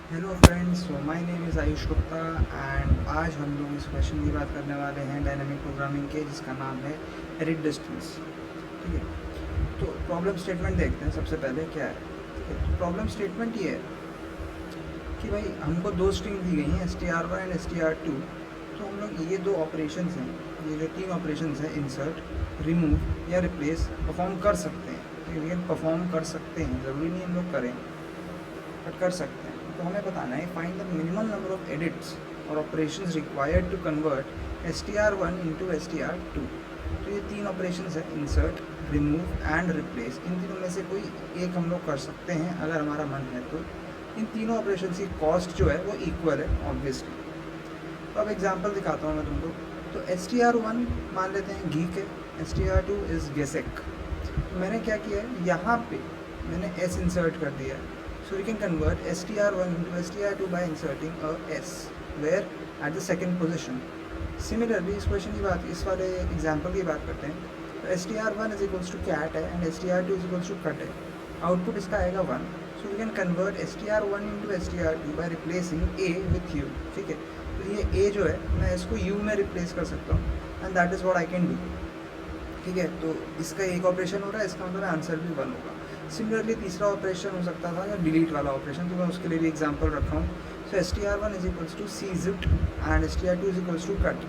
Hello friends, so my name is Ayush Gupta and आज हम लोग इस क्वेश्चन की बात करने वाले हैं डायनामिक प्रोग्रामिंग के, जिसका नाम है एडिट डिस्टेंस। ठीक है, तो प्रॉब्लम स्टेटमेंट देखते हैं सबसे पहले क्या है। ठीक है, तो प्रॉब्लम स्टेटमेंट ये है कि भाई हमको दो स्ट्रिंग दी गई हैं str1 एंड str2। तो हम लोग ये दो ऑपरेशंस हैं, ये जो तीन ऑपरेशंस हैं इंसर्ट, रिमूव या रिप्लेस, परफॉर्म कर सकते हैं। ठीक है, परफॉर्म कर सकते हैं, ज़रूरी नहीं हम लोग करें बट कर सकते हैं। तो हमें बताना है find the minimum number of edits और operations required to convert str1 into str2। तो ये तीन ऑपरेशंस है, इंसर्ट, रिमूव एंड रिप्लेस। इन तीनों में से कोई एक हम लोग कर सकते हैं अगर हमारा मन है तो। इन तीनों ऑपरेशन की कॉस्ट जो है वो इक्वल है ऑब्वियसली। तो अब एग्जांपल दिखाता हूँ मैं तुमको। तो str1 मान लेते हैं गीक है, str2 इज़ गेसेक। तो मैंने क्या किया है, यहाँ पे मैंने s इंसर्ट कर दिया है। So we can convert str1 into str2 by inserting a s where at the second position. Similarly, इस क्वेश्चन की बात, इस वाले एग्जांपल की बात करते हैं। तो str1 is equals to cat है and str2 is equals to cut है। आउटपुट इसका आएगा 1। So we can convert str1 into str2 by replacing a with u। ठीक है, तो ये a जो है मैं इसको u में रिप्लेस कर सकता हूँ and that is what I can do. ठीक है, तो इसका एक ऑपरेशन हो रहा है, इसका मतलब आंसर भी 1 होगा। सिमिलरली तीसरा ऑपरेशन हो सकता था या डिलीट वाला ऑपरेशन, तो मैं उसके लिए भी एग्जांपल रखा हूँ। So str1 is equals to C जिट and str2 is equals to cut.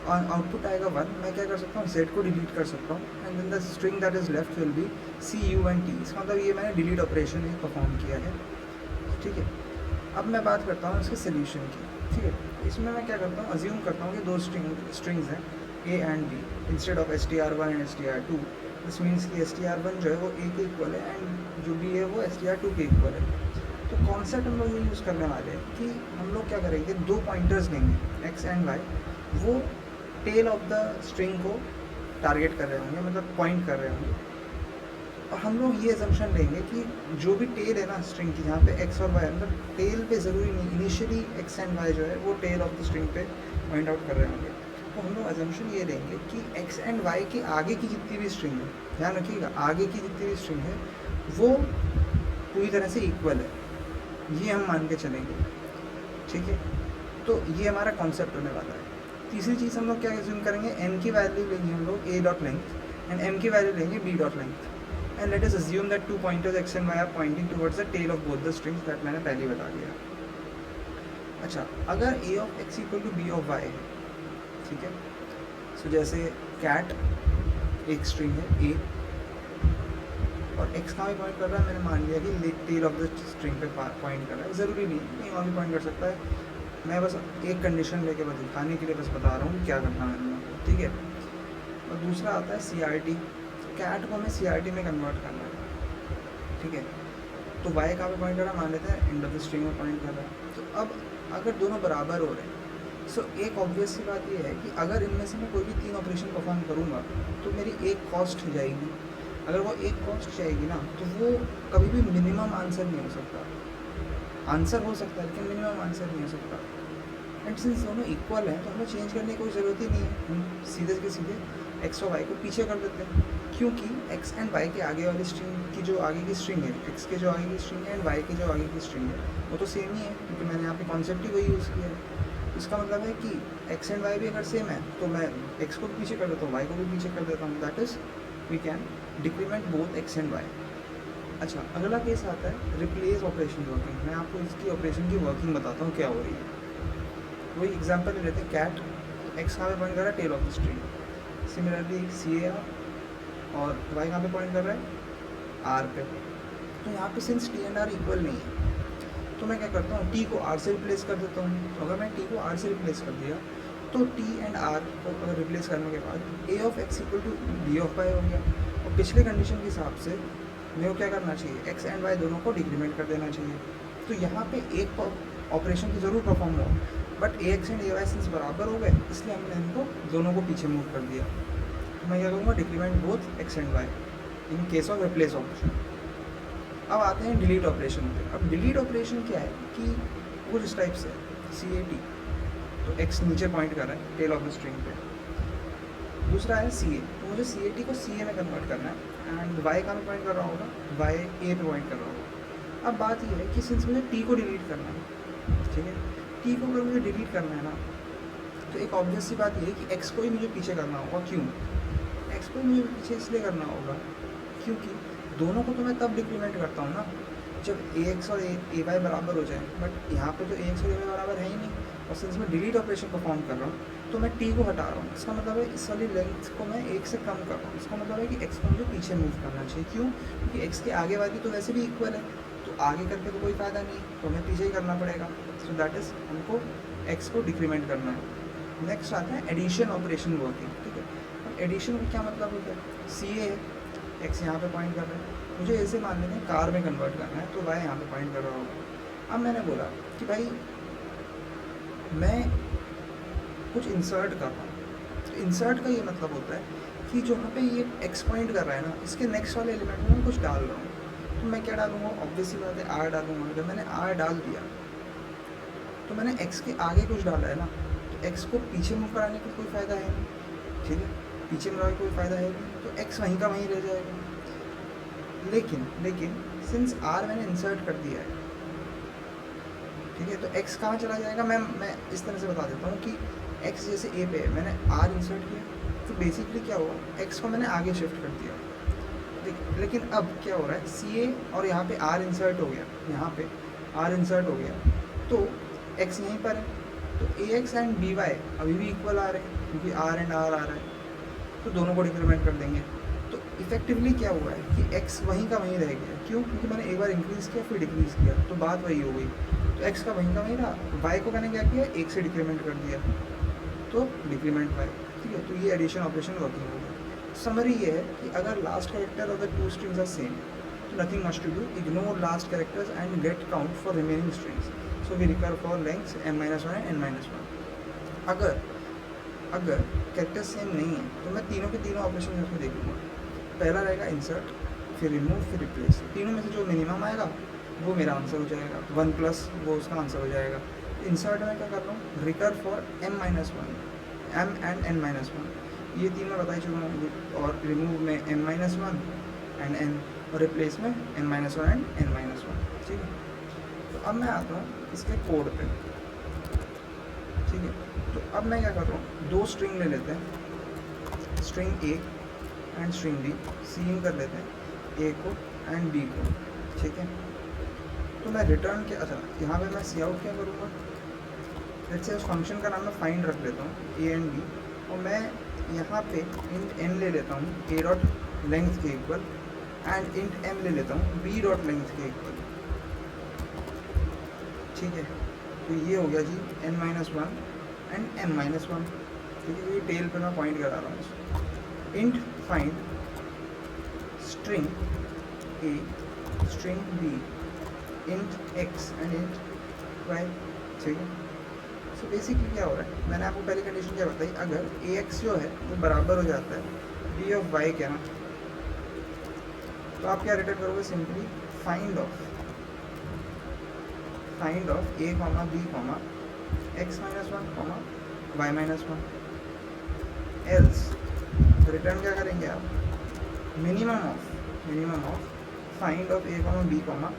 और आउटपुट आएगा 1। मैं क्या कर सकता हूँ, z को डिलीट कर सकता हूँ and then the string that is left will be C U and T. इसका मतलब ये मैंने डिलीट ऑपरेशन ही परफॉर्म किया है। ठीक है, अब मैं बात करता हूँ इसके सोल्यूशन की। ठीक है, इसमें मैं क्या करता हूँ, अज्यूम करता हूँ कि दो स्ट्रिंग्स हैं a and b instead of str1 and str2। This means कि str1 जो है वो a के इक्वल है एंड जो b है वो str2 के इक्वल है। तो कॉन्सेप्ट हम लोग ये यूज़ करने वाले हैं कि हम लोग क्या करेंगे, दो पॉइंटर्स लेंगे x एंड y। वो टेल ऑफ द स्ट्रिंग को टारगेट कर रहे होंगे, मतलब पॉइंट कर रहे होंगे। और हम लोग ये असम्पशन लेंगे कि जो भी टेल है ना स्ट्रिंग की, जहाँ पे x और y, मतलब टेल पे ज़रूरी नहीं, इनिशियली x एंड y जो है वो टेल ऑफ द स्ट्रिंग पे पॉइंट आउट कर रहे होंगे। तो हम लोग असम्पशन ये लेंगे कि x एंड y के आगे की जितनी भी स्ट्रिंग है, ध्यान रखिएगा, आगे की जितनी भी स्ट्रिंग है वो पूरी तरह से इक्वल है, ये हम मान के चलेंगे। ठीक है, तो ये हमारा कॉन्सेप्ट होने वाला है। तीसरी चीज़ हम लोग क्या एज्यूम करेंगे, n की वैल्यू लेंगे हम लोग a dot length and m की वैल्यू लेंगे b dot length. And let us assume that two pointers x and y are pointing towards the tail of both the strings, that मैंने पहले ही बता दिया। अच्छा, अगर a of x equal to b of y है, ठीक है, सो जैसे कैट एक स्ट्रिंग है a और x कहाँ भी पॉइंट कर रहा है, मैंने मान लिया कि टेल ऑफ द स्ट्रिंग पे पॉइंट कर रहा है। ज़रूरी नहीं और भी पॉइंट कर सकता है, मैं बस एक कंडीशन लेके बस दिखाने के लिए बस बता रहा हूँ क्या करना है मैंने। ठीक है, और दूसरा आता है CRT। कैट को हमें CRT में कन्वर्ट करना है। ठीक है, तो y कहाँ पे पॉइंट कर रहा है, मान लेते हैं एंड ऑफ द स्ट्रिंग में पॉइंट कर रहा है। तो अब अगर दोनों बराबर हो रहे हैं, सो एक ऑब्वियस सी बात ये है कि अगर इनमें से मैं कोई भी तीन ऑपरेशन परफॉर्म करूँगा तो मेरी एक कॉस्ट जाएगी। अगर वो एक कॉस्ट जाएगी ना, तो वो कभी भी मिनिमम आंसर नहीं हो सकता। आंसर हो सकता है लेकिन मिनिमम आंसर नहीं हो सकता। एंड सिंस दोनों इक्वल हैं तो हमें चेंज करने की कोई ज़रूरत ही नहीं है, हम सीधे के सीधे x और y को पीछे कर देते हैं, क्योंकि x एंड y के आगे वाली स्ट्रिंग की जो आगे की स्ट्रिंग है, x के जो आगे की स्ट्रिंग है एंड y के जो आगे की स्ट्रिंग है, वो तो सेम ही है, क्योंकि मैंने यहाँ पे कॉन्सेप्ट ही वही यूज़ किया है। इसका मतलब है कि x एंड y भी अगर सेम है तो मैं x को भी पीछे कर देता हूँ, y को भी पीछे कर देता हूँ, that is we can decrement both x and y। अच्छा, अगला केस आता है रिप्लेस ऑपरेशन वर्किंग। मैं आपको इसकी ऑपरेशन की वर्किंग बताता हूँ क्या हो रही है। वही एग्जांपल ले लेते हैं, कैट x कहाँ पे पॉइंट कर रहा है, tail of the string. Similarly CAR और y कहाँ पे पॉइंट कर रहा है, R पे। तो यहाँ पे since t and r equal नहीं है तो मैं क्या करता हूँ, t को r से रिप्लेस कर देता हूँ। तो अगर मैं t को r से रिप्लेस कर दिया तो t एंड r को अगर रिप्लेस करने के बाद a of x equal to b of y हो गया। और पिछले कंडीशन के हिसाब से मेरे को क्या करना चाहिए, x एंड y दोनों को डिक्रीमेंट कर देना चाहिए। तो यहाँ पे एक ऑपरेशन तो ज़रूर परफॉर्म हुआ, but ax and ay since बराबर हो गए इसलिए हमने इनको दोनों को पीछे मूव कर दिया। तो मैं क्या करूँगा, decrement both x and y in case off replace operation. अब आते हैं डिलीट ऑपरेशन पे। अब डिलीट ऑपरेशन क्या है कि कुछ इस टाइप से CAT, तो x नीचे पॉइंट कर रहा है टेल ऑफ द स्ट्रिंग पे। दूसरा है CA, तो मुझे CAT को CA में कन्वर्ट करना है एंड y कहाँ पे पॉइंट कर रहा होगा, y A पे पॉइंट कर रहा होगा। अब बात ये है कि सिंस मुझे टी को डिलीट करना है, ठीक है, टी को अगर मुझे डिलीट करना है ना, तो एक ऑब्वियस सी बात ये है कि एक्स को ही मुझे पीछे करना होगा। क्यों? एक्स को ही मुझे पीछे इसलिए करना होगा क्योंकि दोनों को तो मैं तब डिक्रीमेंट करता हूँ ना जब ए एक्स और ए वाई बराबर हो जाए, बट यहाँ पे तो ए एक्स और ए वाई बराबर है ही नहीं, और सिंस मैं डिलीट ऑपरेशन परफॉर्म कर रहा हूँ तो मैं टी को हटा रहा हूँ। इसका मतलब है इस वाली लेंथ को मैं एक से कम कर रहा हूँ। इसका मतलब है कि एक्स को मुझे पीछे मूव करना चाहिए। क्यों? क्योंकि एक्स के आगे वाली तो वैसे भी इक्वल है, तो आगे करके तो कोई फ़ायदा नहीं, तो हमें पीछे ही करना पड़ेगा। सो दैट इज़ हमको एक्स को डिक्रीमेंट करना है। नेक्स्ट आता है एडिशन ऑपरेशन वर्किंग, ठीक है। अब एडिशन का क्या मतलब होता है? सी ए है, एक्स यहाँ पे पॉइंट कर रहा है, मुझे ऐसे मान लेते हैं कार में कन्वर्ट करना है, तो वाई यहाँ पे पॉइंट कर रहा होगा। अब मैंने बोला कि भाई मैं कुछ इंसर्ट कर रहा हूँ, तो इंसर्ट का ये मतलब होता है कि जो यहाँ पे ये एक्स पॉइंट कर रहा है ना, इसके नेक्स्ट वाले एलिमेंट में मैं कुछ डाल रहा हूँ। तो मैं क्या डालूंगा? ऑब्वियसली बात है आर डालूंगा। जब मैंने आर डाल दिया तो मैंने एक्स के आगे कुछ डाला है ना, तो एक्स को पीछे मूव कराने का कोई फ़ायदा है नहीं, ठीक है, पीछे मूव कराने का कोई फ़ायदा है नहीं, तो एक्स वहीं का वहीं रह जाएगा। लेकिन सिंस आर मैंने इंसर्ट कर दिया है, ठीक है, तो एक्स कहाँ चला जाएगा? मैं इस तरह से बता देता हूँ कि एक्स जैसे ए पे है, मैंने आर इंसर्ट किया, तो बेसिकली क्या हुआ, एक्स को मैंने आगे शिफ्ट कर दिया। लेकिन अब क्या हो रहा है, सी ए और यहाँ पे आर इंसर्ट हो गया, यहाँ पे आर इंसर्ट हो गया, तो एक्स यहीं पर है, तो ए एक्स एंड बी वाई अभी भी इक्वल आ रहे हैं क्योंकि आर एंड आर आ रहा है, तो दोनों को डिक्रीमेंट कर देंगे। तो इफेक्टिवली क्या हुआ है कि x वहीं का वहीं रह गया। क्यों? क्योंकि मैंने एक बार इंक्रीज़ किया फिर डिक्रीज़ किया, तो बात वही हो गई, तो x का वहीं का वहीं रहा। y को मैंने क्या किया? एक से डिक्रीमेंट कर दिया, तो डिक्रीमेंट y, ठीक है। तो ये एडिशन ऑपरेशन वर्किंग हो गया। समरी ये है कि अगर last character of the two strings are same, तो nothing must to do, ignore last characters and get count for remaining strings, so we recur for lengths m-1 and n-1। अगर characters same नहीं है तो मैं तीनों के तीनों operation इसमें देख लूँगा। पहला रहेगा इंसर्ट, फिर रिमूव, फिर रिप्लेस। तीनों में से जो मिनिमम आएगा वो मेरा आंसर हो जाएगा, 1 प्लस वो उसका आंसर हो जाएगा। इंसर्ट में क्या कर रहा हूँ? Recur for m-1, m and n-1, ये तीन मैं बताई चुका हूँ, और रिमूव में m-1 एंड n, और रिप्लेस में m-1 एंड n-1, ठीक है। तो अब मैं आता हूँ इसके कोड पे, ठीक है। तो अब मैं क्या कर रहा हूँ, दो स्ट्रिंग ले लेते हैं, string A and string B, सीन कर लेते हैं ए को एंड बी को, ठीक है। तो मैं रिटर्न के, अच्छा यहाँ पे मैं सी आउट क्या करूँगा, लेट्स से उस फंक्शन का नाम मैं फाइंड रख लेता हूँ ए एंड बी, और मैं यहाँ पे इंट एन ले लेता हूँ ए डॉट लेंथ के इक्वल, एंड इंट एम ले लेता हूँ बी डॉट लेंथ के इक्वल, ठीक है। तो ये हो गया जी n-1 एंड m-1, ठीक है। ये टेल पे मैं पॉइंट करा रहा हूँ इसको। Int find string A string B int x and int y, ठीक है। सो बेसिकली क्या हो रहा है, मैंने आपको पहली कंडीशन क्या बताई, अगर ए एक्स जो है वो बराबर हो जाता है बी ऑफ वाई के ना, तो आप क्या रिटर्न करोगे? Simply find of A comma B comma x-1 comma y-1, else return क्या करेंगे आप? Minimum of find of A comma B comma,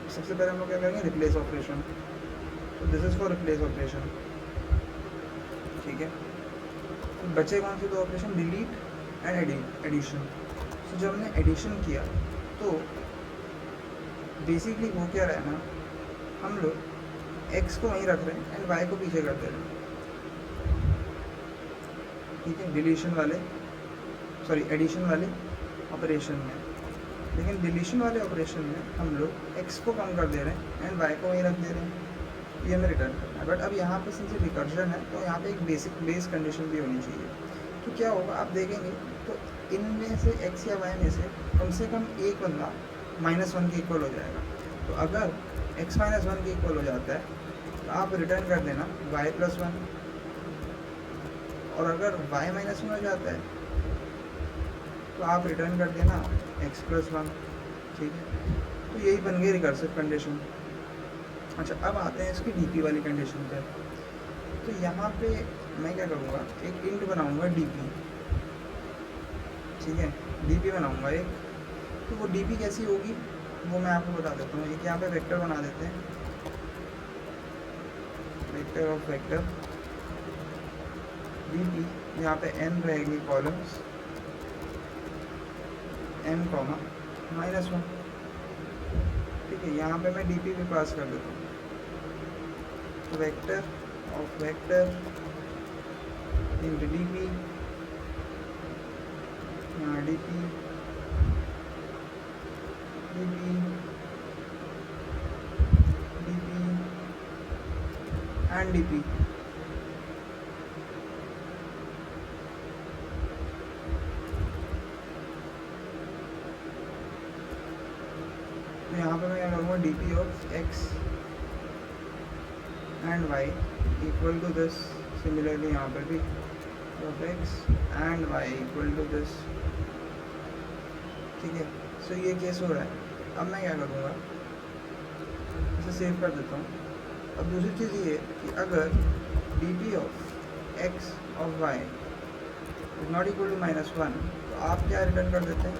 सबसे पहले हम लोग क्या करेंगे? रिप्लेस ऑपरेशन, तो this is for replace operation, ठीक है। तो बचे कौन से दो ऑपरेशन? Delete and addition. तो जब हमने एडिशन किया तो बेसिकली वो क्या रहा है ना, हम लोग x को वहीं रख रहे हैं एंड y को पीछे कर दे रहे हैं, ठीक है, डिलीशन वाले, सॉरी एडिशन वाले ऑपरेशन में। लेकिन डिलीशन वाले ऑपरेशन में हम लोग x को कम कर दे रहे हैं एंड y को वहीं रख दे रहे हैं, ये हमें रिटर्न करना है। बट अब यहाँ पे सिंस रिकर्जन है तो यहाँ पे एक बेस कंडीशन भी होनी चाहिए। तो क्या होगा आप देखेंगे, तो इनमें से x या y में से कम एक बंदा -1 के इक्वल हो जाएगा। तो अगर x-1 के इक्वल हो जाता है तो आप रिटर्न कर देना y+1, और अगर y-1 हो जाता है तो आप रिटर्न कर देना x+1, ठीक है। तो यही बन गई रिकर्सिव कंडीशन। अच्छा अब आते हैं इसकी डीपी वाली कंडीशन पे। तो यहाँ पे मैं क्या करूँगा, एक इंट बनाऊँगा डीपी, ठीक है, डीपी बनाऊँगा एक। तो वो डीपी कैसी होगी, वो मैं आपको बता देता हूँ। एक यहाँ पे वेक्टर बना देते हैं, वेक्टर ऑफ वेक्टर dt, यहाँ पे n रहेगी कॉलम्स, n कॉमा -1, ठीक है। यहाँ पे मैं dp भी पास कर देता हूँ, तो vector of vector into dp, यहाँ dp dp dp and dp, तो यहाँ पे मैं क्या करूँगा, dp of x and y equal to this, similarly यहाँ पर भी of x and y equal to this, ठीक है। सो ये केस हो रहा है। अब मैं क्या करूँगा, इसे सेव कर देता हूँ। अब दूसरी चीज़ ये कि अगर dp of x of y is not equal to -1, तो आप क्या रिटर्न कर देते हैं,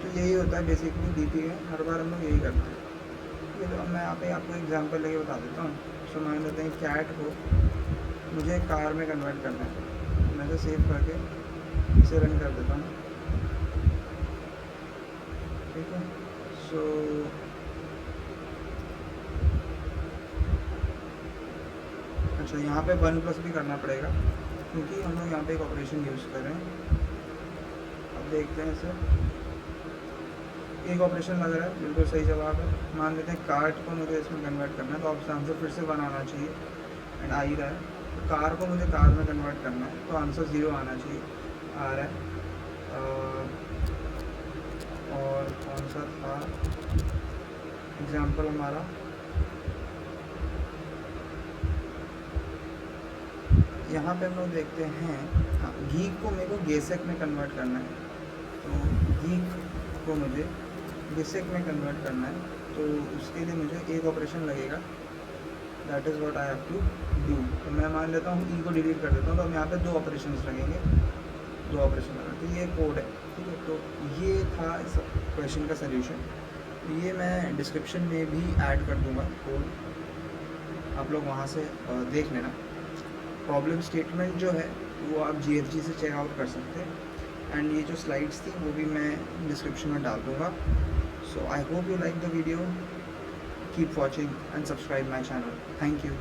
तो यही होता है बेसिकली dp में, हर बार हम लोग यही करते हैं, ठीक है। तो अब मैं यहाँ पे आपको एग्जांपल लेके बता देता हूँ। सो मान लेते हैं कैट को मुझे कार में कन्वर्ट करना है, मैं इसे सेव करके इसे रन कर देता हूँ, ठीक है। सो अच्छा, यहाँ पे 1+ भी करना पड़ेगा क्योंकि हम लोग यहाँ पे एक ऑपरेशन यूज़ कर रहे हैं। अब देखते हैं इसे, एक ऑपरेशन लग रहा है, बिल्कुल सही जवाब है। मान लेते हैं कार्ट को मुझे इसमें कन्वर्ट करना है, तो ऑप्शन आंसर फिर से 1 आना चाहिए एंड आ ही रहा है। तो कार को मुझे कार में कन्वर्ट करना है, तो आंसर 0 आना चाहिए, आ रहा है। और कौन सा था एग्जाम्पल हमारा, यहाँ पे हम लोग देखते हैं, हाँ, गीक को मेरे को गेसेक में कन्वर्ट करना है, तो गीक को मुझे गेसेक में कन्वर्ट करना है, तो उसके लिए मुझे एक ऑपरेशन लगेगा, that is what I have to do. तो मैं मान लेता हूँ ई को डिलीट कर देता हूँ, तो हम यहाँ पे 2 ऑपरेशन लगेंगे, 2 ऑपरेशन लगा, तो ये कोड है, ठीक है। तो ये था इस क्वेश्चन का सल्यूशन, ये मैं डिस्क्रिप्शन में भी ऐड कर दूँगा कोड, आप लोग वहाँ से देख लेना। प्रॉब्लम स्टेटमेंट जो है वो आप GFG से चेकआउट कर सकते हैं, एंड ये जो स्लाइड्स थी वो भी मैं डिस्क्रिप्शन में डाल दूँगा। So I hope you like the video, keep watching and subscribe my channel. Thank you.